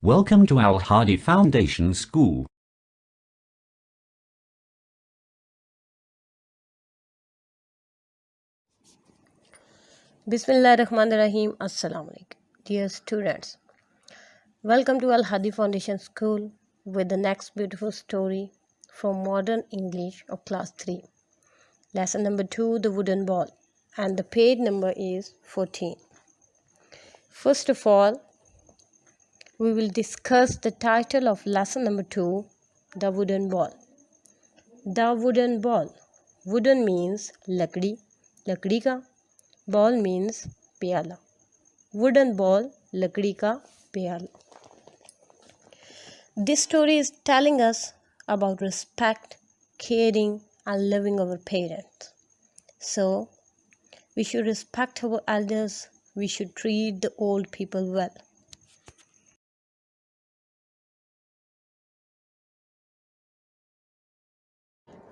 Welcome to Al Hadi Foundation School. Bismillahirrahmanirrahim. Assalamu alaikum. Dear students, welcome to Al Hadi Foundation School with the next beautiful story from Modern English of Class 3. Lesson number 2, The Wooden Ball, and the page number is 14. First of all, we will discuss the title of lesson number 2, The Wooden Ball. The Wooden Ball. Wooden means lakdi, lakdi ka. Ball means प्याला. Wooden ball, लकड़ी का प्याला. This story is telling us about respect, caring, and loving our parents. So, we should respect our elders. We should treat the old people well.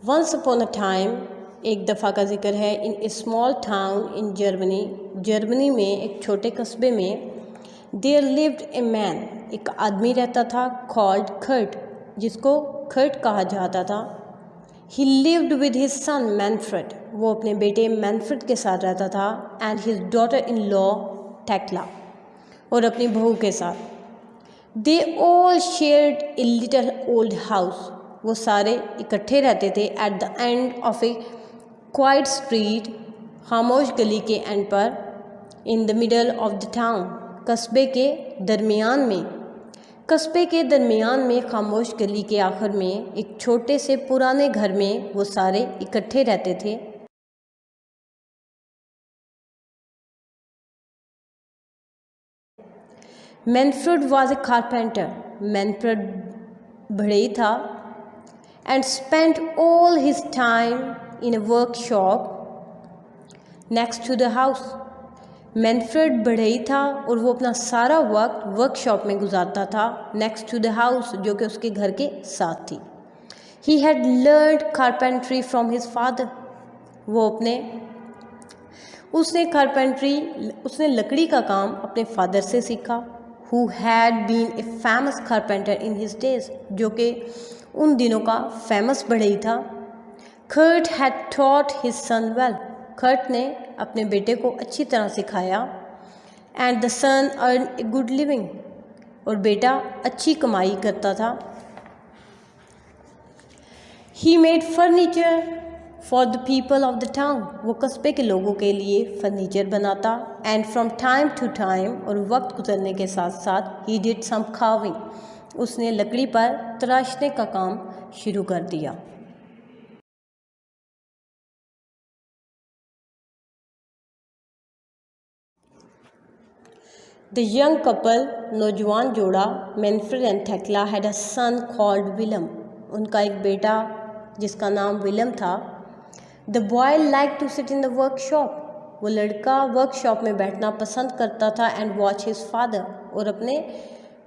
Once upon a time, एक दफ़ा का जिक्र है इन ए small town in Germany में एक छोटे कस्बे में देयर लिव्ड ए मैन, एक आदमी रहता था कॉल्ड खर्ट, जिसको खर्ट कहा जाता था. ही lived with his son Manfred, वो अपने बेटे मैनफ्रेड के साथ रहता था, and his daughter in law Tekla, और अपनी बहू के साथ. They all shared a little old house, वो सारे इकट्ठे रहते थे at the end of A quite street, खामोश गली के एंड पर, in the middle of the town, कस्बे के दरमियान में खामोश गली के आखिर में एक छोटे से पुराने घर में वो सारे इकट्ठे रहते थे. Manfred was a carpenter, Manfred बढ़ई था, and spent all his time in a workshop next to the house. Manfred बढ़ई था और वो अपना सारा वक्त वर्कशॉप में गुजारता था, नेक्स्ट टू द हाउस, जो कि उसके घर के साथ थी. He had learned carpentry from his father, उसने लकड़ी का काम अपने फादर से सीखा. Who had been a famous carpenter in his days, जो कि उन दिनों का फेमस बढ़ई था. Kurt had taught his son well, Kurt ने अपने बेटे को अच्छी तरह सिखाया. And the son earn a good living, और बेटा अच्छी कमाई करता था. He made furniture for the people of the town, वो कस्बे के लोगों के लिए फर्नीचर बनाता. And from time to time, और वक्त गुजरने के साथ साथ, ही डिड सम कार्विंग, उसने लकड़ी पर तराशने का काम शुरू कर दिया. The young couple, नौजवान जोड़ा, Manfred and Thekla, had a son called Willem, उनका एक बेटा जिसका नाम विलम था. The boy like to sit in the workshop, वो लड़का वर्कशॉप में बैठना पसंद करता था. एंड वॉच हिज फादर, और अपने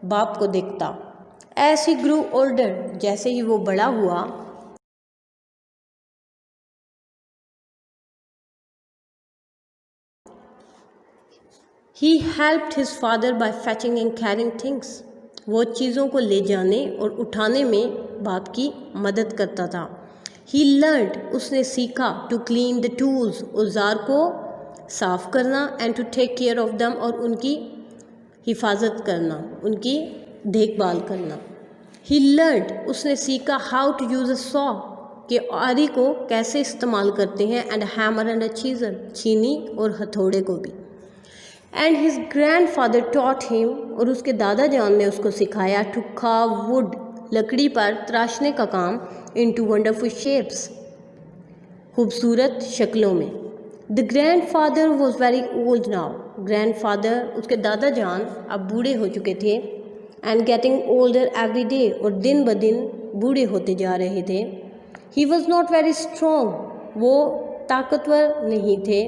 बाप को देखता. एज ही ग्रू ओल्डर, जैसे ही वो बड़ा हुआ, He helped his father by fetching and carrying things. वो चीज़ों को ले जाने और उठाने में बाप की मदद करता था. He learned, उसने सीखा, to clean the tools, औजार को साफ करना, and to take care of them, और उनकी हिफाजत करना, उनकी देखभाल करना. He learned, उसने सीखा, how to use a saw, कि आरी को कैसे इस्तेमाल करते हैं, and a hammer and a chisel, छीनी और हथौड़े को भी. And his grand father taught him, और उसके दादा जान ने उसको सिखाया, टू कार्व वुड, लकड़ी पर तराशने का काम, इन टू वंडरफुल शेप्स, खूबसूरत शक्लों में. The grand father was very old now, grand father, उसके दादा जान अब बूढ़े हो चुके थे. And getting older every day, और दिन ब दिन बूढ़े होते जा रहे थे. ही वॉज नॉट वेरी स्ट्रॉन्ग, वो ताकतवर नहीं थे.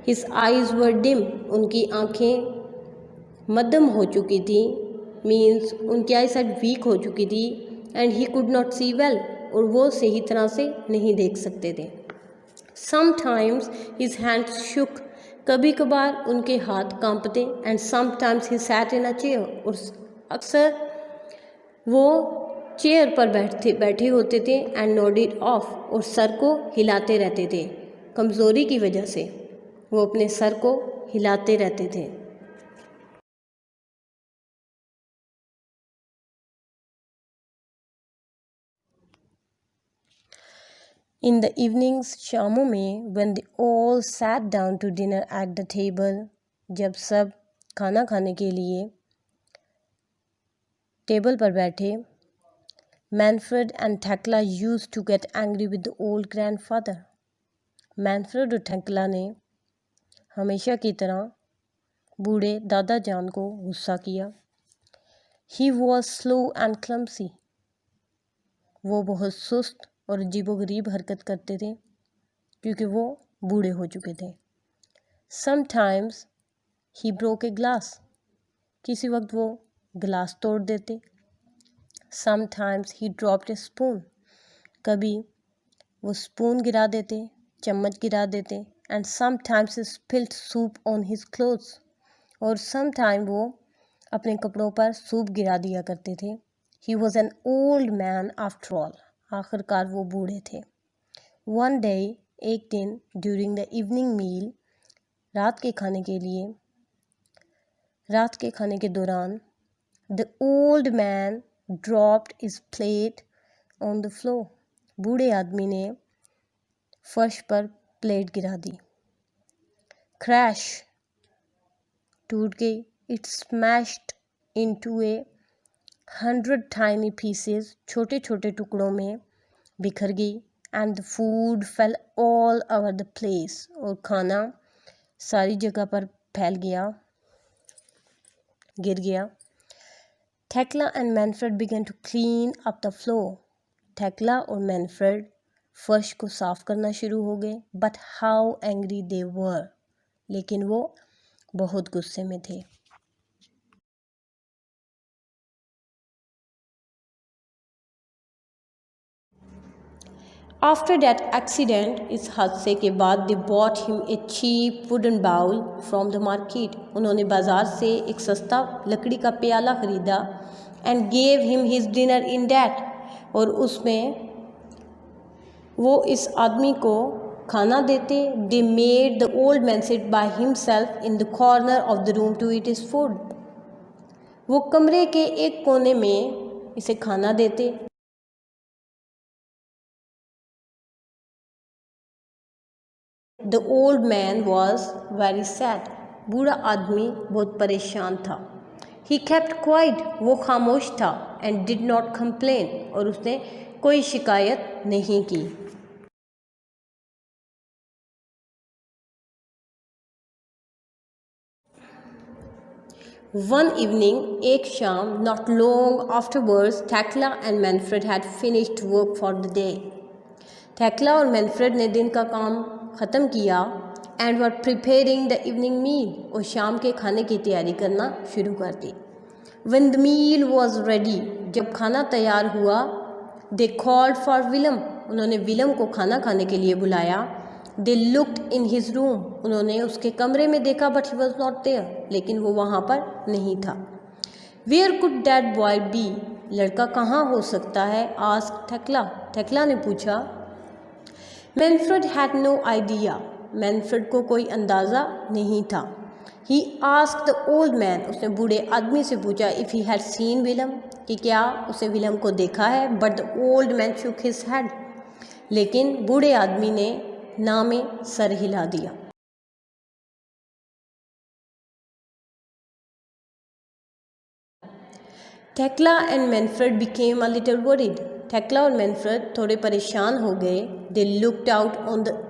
His eyes were dim, उनकी आँखें मध्यम हो चुकी थी, मीन्स उनकी आई साइड वीक हो चुकी थी. And he could not see well, और वो सही तरह से नहीं देख सकते थे. समटाइम्स हिज हैंड्स शुक, कभी कभार उनके हाथ कांपते. And sometimes he sat in a chair, और अक्सर वो चेयर पर बैठे होते थे एंड नोडेड ऑफ, और सर को हिलाते रहते थे। कमज़ोरी की वजह से वो अपने सर को हिलाते रहते थे। इन द इवनिंग्स, शामों में, when they all sat down to dinner at the table, जब सब खाना खाने के लिए टेबल पर बैठे, Manfred and Thekla used to get angry with the old grandfather. Manfred और थेक्ला ने हमेशा की तरह बूढ़े दादा जान को गुस्सा किया। He was slow and clumsy. वो बहुत सुस्त और अजीबोगरीब हरकत करते थे क्योंकि वो बूढ़े हो चुके थे। Sometimes he broke a glass. किसी वक्त वो गिलास तोड़ देते। Sometimes he dropped a spoon. कभी वो स्पून गिरा देते, चम्मच गिरा देते। And sometimes he spilled soup on his clothes. और sometime वो अपने कपड़ों पर सूप गिरा दिया करते थे। He was an old man after all. आखिरकार वो बूढ़े थे। One day, एक दिन, during the evening meal, रात के खाने के दौरान, the old man dropped his plate on the floor. बूढ़े आदमी ने फर्श पर प्लेट गिरा दी। Crash, टूट गई। It smashed into 100 tiny pieces. छोटे छोटे टुकड़ों में बिखर गई। And the food fell all over the place. और खाना सारी जगह पर फैल गया, गिर गया। Thekla and Manfred began to clean up the floor. थेक्ला और मैनफ्रेड फर्श को साफ करना शुरू हो गए। But how angry they were. लेकिन वो बहुत गुस्से में थे। After that accident, इस हादसे के बाद, they bought him a cheap wooden bowl from the market. उन्होंने बाज़ार से एक सस्ता लकड़ी का प्याला ख़रीदा and gave him his dinner in that. और उसमें वो इस आदमी को खाना देते। They made the old man sit by himself in the corner of the room to eat his food. वो कमरे के एक कोने में इसे खाना देते। The old man was very sad. बूढ़ा आदमी बहुत परेशान था। He kept quiet. वो खामोश था and did not complain. और उसने कोई शिकायत नहीं की। One evening, एक शाम, not long afterwards, Thekla and Manfred had finished work for the day. थेक्ला और मैनफ्रेड ने दिन का काम ख़त्म किया and were preparing the evening meal, और शाम के खाने की तैयारी करना शुरू कर दी। When the meal was ready, जब खाना तैयार हुआ, दे कॉल्ड फॉर विलम, उन्होंने विलम को खाना खाने के लिए बुलाया। They looked in his room, उन्होंने उसके कमरे में देखा but he was not there, लेकिन वो वहाँ पर नहीं था। Where could that boy be, लड़का कहाँ हो सकता है? आस्क्ड थेक्ला, थेक्ला ने पूछा। Manfred had no idea, Manfred को कोई अंदाज़ा नहीं था। He asked the old man, उसने बूढ़े आदमी से पूछा if he had seen Willem, कि क्या उसे विलम को देखा है। But the old man shook his head, लेकिन बूढ़े आदमी ने ना में सर हिला दिया। Thekla and Manfred became a little worried, Thekla और मैनफ्रेड थोड़े परेशान हो गए। They looked out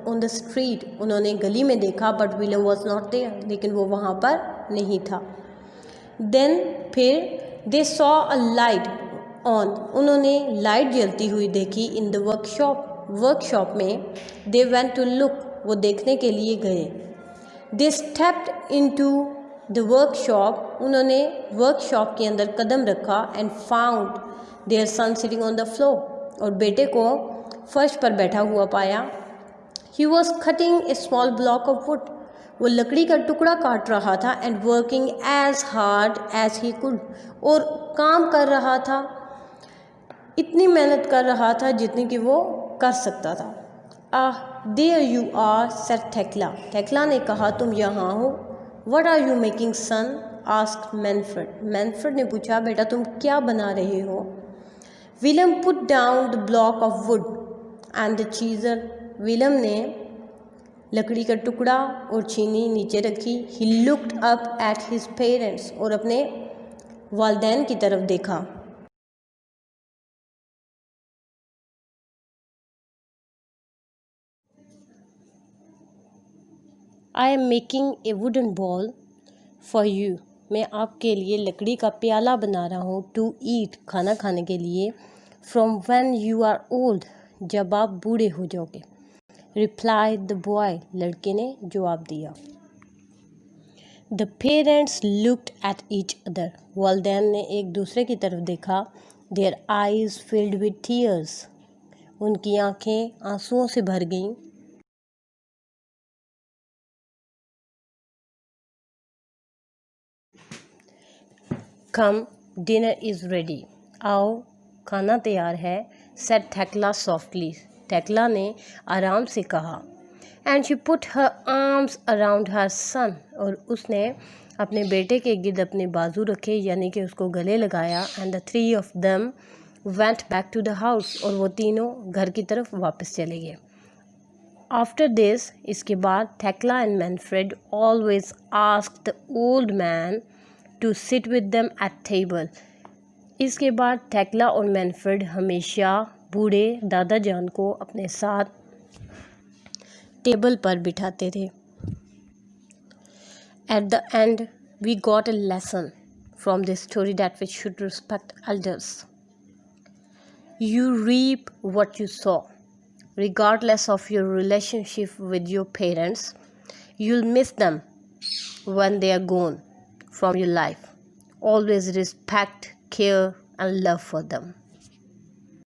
on the street, उन्होंने गली में देखा but Vilam was not there, लेकिन वो वहाँ पर नहीं था। देन फिर they saw a light on, उन्होंने लाइट जलती हुई देखी इन द वर्कशॉप में। दे वेंट टू लुक, वो देखने के लिए गए। They stepped into the workshop, उन्होंने वर्कशॉप के अंदर कदम रखा and found their son sitting on the floor, और बेटे को फर्श पर बैठा हुआ पाया। He was cutting a small block of wood, वो लकड़ी का टुकड़ा काट रहा था and working as hard as he could, और काम कर रहा था, इतनी मेहनत कर रहा था जितनी कि वो कर सकता था। There you are said Thekla, Thekla ने कहा तुम यहाँ हो। What are you making son, asked Manfred, Manfred ने पूछा बेटा तुम क्या बना रहे हो। William put down the block of wood and the chisel, William ने लकड़ी का टुकड़ा और चीनी नीचे रखी। He looked up at his parents, और अपने वालदैन की तरफ देखा। I am making a wooden bowl for you, मैं आपके लिए लकड़ी का प्याला बना रहा हूँ। टू ईट, खाना खाने के लिए। From when you are old, जब आप बूढ़े हो जाओगे। रिप्लाइड द बॉय, लड़के ने जवाब दिया। The parents looked at each other, वालदैन ने एक दूसरे की तरफ देखा। Their eyes filled with tears, उनकी आंखें आंसुओं से भर गईं। कम डिनर इज़ रेडी, आओ खाना तैयार है। सेड थेक्ला सॉफ्टली, थेक्ला ने आराम से कहा। And she put her arms around her son, और उसने अपने बेटे के गिर्द अपने बाजू रखे, यानी कि उसको गले लगाया। And the three of them went back to the house, और वो तीनों घर की तरफ वापस चले गए। आफ्टर दिस, इसके बाद, Thekla and Manfred always asked the old man to sit with them at table, इसके बाद थेक्ला और मैनफ्रेड हमेशा बूढ़े दादा जान को अपने साथ टेबल पर बिठाते थे। At the end we got a lesson from this story that we should respect elders. You reap what you saw, regardless of your relationship with your parents, you'll miss them when they are gone from your life. Always respect, care, and love for them.